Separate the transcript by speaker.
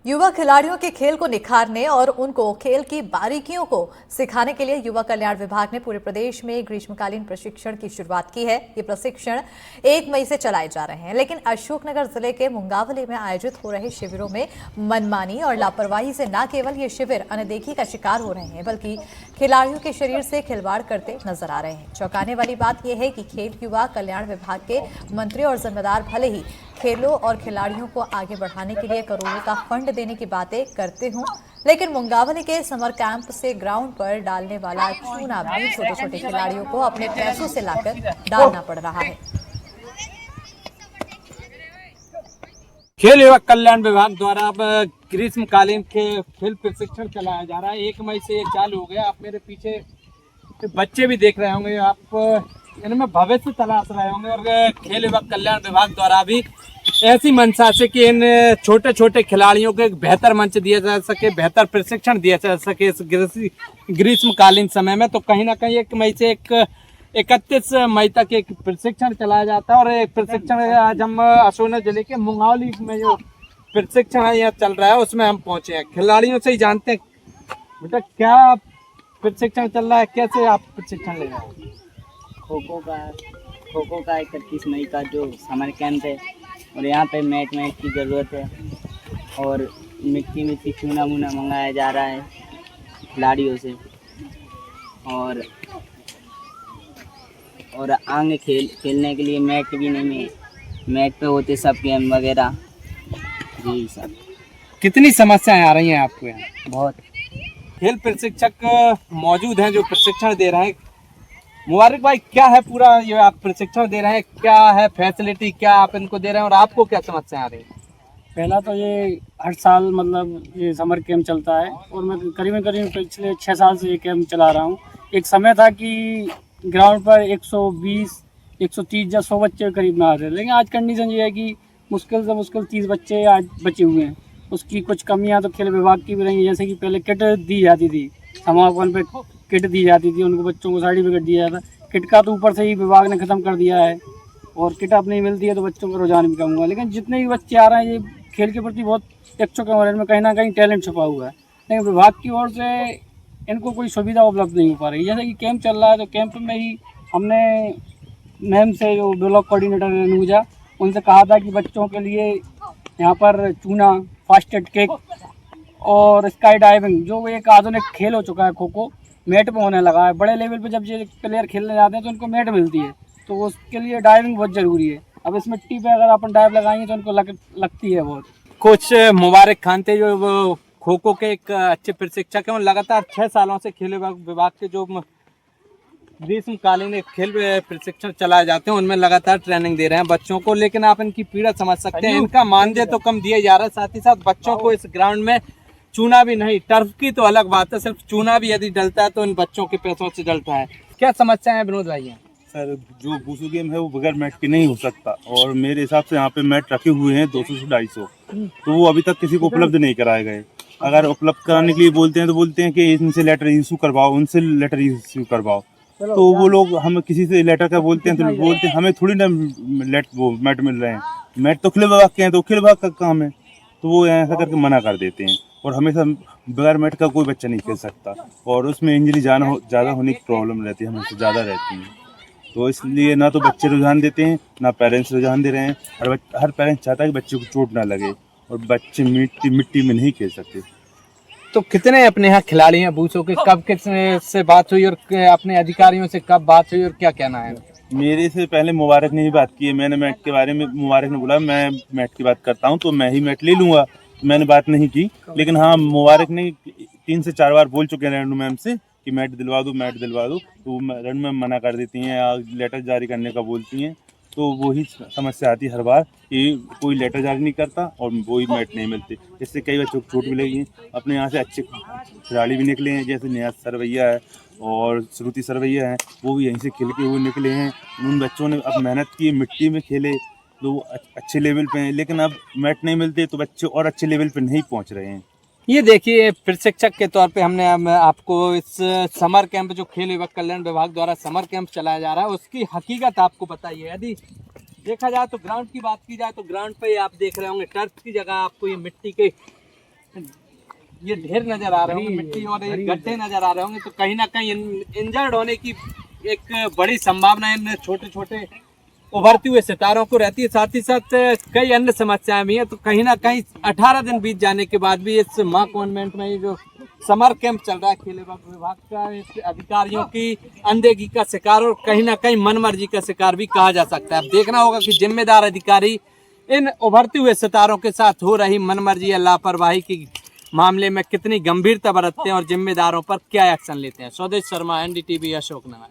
Speaker 1: युवा खिलाड़ियों के खेल को निखारने और उनको खेल की बारीकियों को सिखाने के लिए युवा कल्याण विभाग ने पूरे प्रदेश में ग्रीष्मकालीन प्रशिक्षण की शुरुआत की है। ये प्रशिक्षण 1 मई से चलाए जा रहे हैं, लेकिन अशोकनगर जिले के मुंगावली में आयोजित हो रहे शिविरों में मनमानी और लापरवाही से न केवल ये शिविर अनदेखी का शिकार हो रहे हैं, बल्कि खिलाड़ियों के शरीर से खिलवाड़ करते नजर आ रहे हैं। चौंकाने वाली बात यह है कि खेल युवा कल्याण विभाग के मंत्री और जिम्मेदार भले ही खेलों और खिलाड़ियों को आगे बढ़ाने के लिए करोड़ों का फंड देने की बातें करते हों, लेकिन मुंगावली के समर कैंप से ग्राउंड पर डालने वाला चूना भी छोटे छोटे खिलाड़ियों को अपने पैसों से लाकर डालना पड़ रहा है।
Speaker 2: खेल युवा कल्याण विभाग द्वारा अब ग्रीष्मकालीन खेल प्रशिक्षण चलाया जा रहा है। 1 मई से ये चालू हो गया। आप मेरे पीछे बच्चे भी देख रहे होंगे, आप इनमें भविष्य तलाश रहे होंगे। और खेल युवा कल्याण विभाग द्वारा भी ऐसी मंशा से कि इन छोटे छोटे खिलाड़ियों को एक बेहतर मंच दिया जा सके, बेहतर प्रशिक्षण दिया जा सके इस ग्रीष्मकालीन समय में। तो कहीं ना कहीं 1 मई से 31 मई तक एक प्रशिक्षण चलाया जाता है। और एक प्रशिक्षण आज हम अशोकनगर जिले के मुंगावली में जो प्रशिक्षण है यहाँ चल रहा है, उसमें हम पहुंचे हैं। खिलाड़ियों से ही जानते हैं बेटा क्या प्रशिक्षण चल रहा है, कैसे आप प्रशिक्षण ले रहे हैं।
Speaker 3: खो खो का 31 मई का जो समर कैंप है, और यहाँ पे मैट की ज़रूरत है। और मिट्टी चूना वूना मंगाया जा रहा है खिलाड़ियों से। और आगे खेलने के लिए मैट भी नहीं है, मैट पे होते सब गेम वगैरह। जी सर,
Speaker 2: कितनी समस्याएं आ रही हैं आपको यहाँ?
Speaker 3: बहुत।
Speaker 2: खेल प्रशिक्षक मौजूद हैं जो प्रशिक्षण दे रहे हैं। मुबारक भाई, क्या है पूरा ये आप प्रशिक्षण दे रहे हैं, क्या है फैसिलिटी, क्या आप इनको दे रहे हैं और आपको क्या समस्या आ रही है?
Speaker 4: पहला तो ये हर साल मतलब ये समर कैंप चलता है, और मैं करीबन पिछले 6 साल से ये कैंप चला रहा हूँ। एक समय था कि ग्राउंड पर 120, 130 या 100 बच्चे करीब में आ रहे थे, लेकिन आज कंडीशन ये है कि मुश्किल से मुश्किल 30 बच्चे आज बचे हुए हैं। उसकी कुछ कमियाँ तो खेल विभाग की भी रही हैं, जैसे कि पहले किट दी जाती थी, समापन पे किट दी जाती थी, उनको बच्चों को सर्टिफिकेट दिया जाता। किट का तो ऊपर से ही विभाग ने ख़त्म कर दिया है, और किट अब नहीं मिलती है तो बच्चों का रुझान भी कम हुआ। लेकिन जितने भी बच्चे आ रहे हैं, ये खेल के प्रति बहुत इच्छुक हैं और इनमें कहीं ना कहीं टैलेंट छुपा हुआ है, लेकिन विभाग की ओर से इनको कोई सुविधा उपलब्ध नहीं हो पा रही। जैसे कि कैंप चल रहा है, तो कैंप में ही हमने मैम से, जो ब्लॉक कोऑर्डिनेटर अनुजा, उनसे कहा था कि बच्चों के लिए यहाँ पर चूना, फास्ट एड किक और स्काई डाइविंग, जो एक आधुनिक खेल हो चुका है, खो खो मैट पे होने लगा है। बड़े लेवल पे जब ये प्लेयर खेलने जाते हैं तो उनको मैट मिलती है, तो उसके लिए डाइविंग बहुत ज़रूरी है। अब इस मिट्टी पे अगर अपन डाइव लगाएंगे तो उनको लगती है बहुत।
Speaker 2: कोच मुबारक खान थे जो वो खो खो के एक अच्छे प्रशिक्षक हैं। लगातार 6 सालों से खेल विभाग के जो ग्रीष्मकालीन खेल प्रशिक्षण चलाए जाते हैं, उनमें लगातार ट्रेनिंग दे रहे हैं बच्चों को। लेकिन आप इनकी पीड़ा समझ सकते हैं, इनका मानदेय तो कम दिया जा रहा है, साथ ही साथ बच्चों को इस ग्राउंड में चूना भी नहीं, टर्फ की तो अलग बात है, सिर्फ चूना भी यदि डलता है तो इन बच्चों के पैसों से डलता है। क्या समस्या है विनोद भाई?
Speaker 5: सर, जो बूसू गेम है वो बगैर मैट के नहीं हो सकता, और मेरे हिसाब से यहाँ पे मैट रखे हुए हैं 200 से 250, तो वो अभी तक किसी को उपलब्ध नहीं कराए गए। अगर उपलब्ध कराने के लिए बोलते हैं तो बोलते हैं कि इनसे लेटर इशू करवाओ, उनसे लेटर इशू करवाओ। तो वो लोग हम किसी से लेटर का बोलते हैं तो बोलते हैं हमें थोड़ी ना मैट मिल रहे हैं, मैट तो खेल विभाग के हैं, तो खेल विभाग का काम है, तो वो ऐसा करके मना कर देते हैं। और हमेशा बगैर मैट का कोई बच्चा नहीं खेल सकता, और उसमें इंजरी ज़्यादा होने की प्रॉब्लम रहती है, हमेशा ज़्यादा रहती है। तो इसलिए ना तो बच्चे रुझान देते हैं, ना पेरेंट्स रुझान दे रहे हैं। हर पेरेंट्स चाहता है कि बच्चे को चोट ना लगे, और बच्चे मिट्टी में नहीं खेल सकते।
Speaker 2: तो कितने अपने यहाँ खिलाड़ी हैं बूसो के? कब किसने से बात हुई और अपने अधिकारियों से कब बात हुई और क्या कहना है?
Speaker 5: मेरे से पहले मुबारक ने ही बात की है। मैंने मैट के बारे में, मुबारक ने बोला मैं मैट की बात करता हूँ तो मैं ही मैट ले लूँगा, मैंने बात नहीं की। लेकिन हाँ, मुबारक ने 3 से 4 बार बोल चुके हैं रेणु मैम से कि मैट दिलवा दो, मैट दिलवा दो, तो रेणु मैम मना कर देती हैं या लेटर जारी करने का बोलती हैं। तो वही समस्या आती है हर बार कि कोई लेटर जारी नहीं करता और वही मैट नहीं मिलते, इससे कई बच्चों को चोट भी लगी है। अपने यहाँ से अच्छे खिलाड़ी भी निकले हैं, जैसे नियाज सरवैया है और श्रुति सरवैया है, वो भी यहीं से खेल के हुए निकले हैं। उन बच्चों ने अब मेहनत की, मिट्टी में खेले, तो अच्छे लेवल पे हैं। लेकिन अब मैट नहीं मिलते तो बच्चे और अच्छे लेवल पे नहीं पहुँच रहे हैं।
Speaker 2: ये देखिए, प्रशिक्षक के तौर पे हमने आपको इस समर कैंप जो खेल युवा कल्याण विभाग द्वारा समर कैंप चलाया जा रहा है उसकी हकीकत आपको बताइए। यदि देखा जाए तो ग्राउंड की बात की जाए तो ग्राउंड पे आप देख रहे होंगे टर्फ की जगह आपको ये मिट्टी के ये ढेर नजर आ रहे होंगे, मिट्टी और ये गड्ढे नजर आ रहे होंगे, तो कहीं ना कहीं इंजर्ड होने की एक बड़ी संभावना इन छोटे छोटे उभरते हुए सितारों को रहती है। साथ ही साथ कई अन्य समस्याएं भी हैं। तो कहीं ना कहीं 18 दिन बीत जाने के बाद भी इस मां कॉन्वेंट में ये जो समर कैंप चल रहा है खेल विभाग का, इस अधिकारियों की अनदेखी का शिकार और कहीं ना कहीं मनमर्जी का शिकार भी कहा जा सकता है। अब देखना होगा कि जिम्मेदार अधिकारी इन उभरते हुए सितारों के साथ हो रही मनमर्जी या लापरवाही की मामले में कितनी गंभीरता बरतते हैं और जिम्मेदारों पर क्या एक्शन लेते हैं। स्वदेश शर्मा, NDTV, अशोकनगर।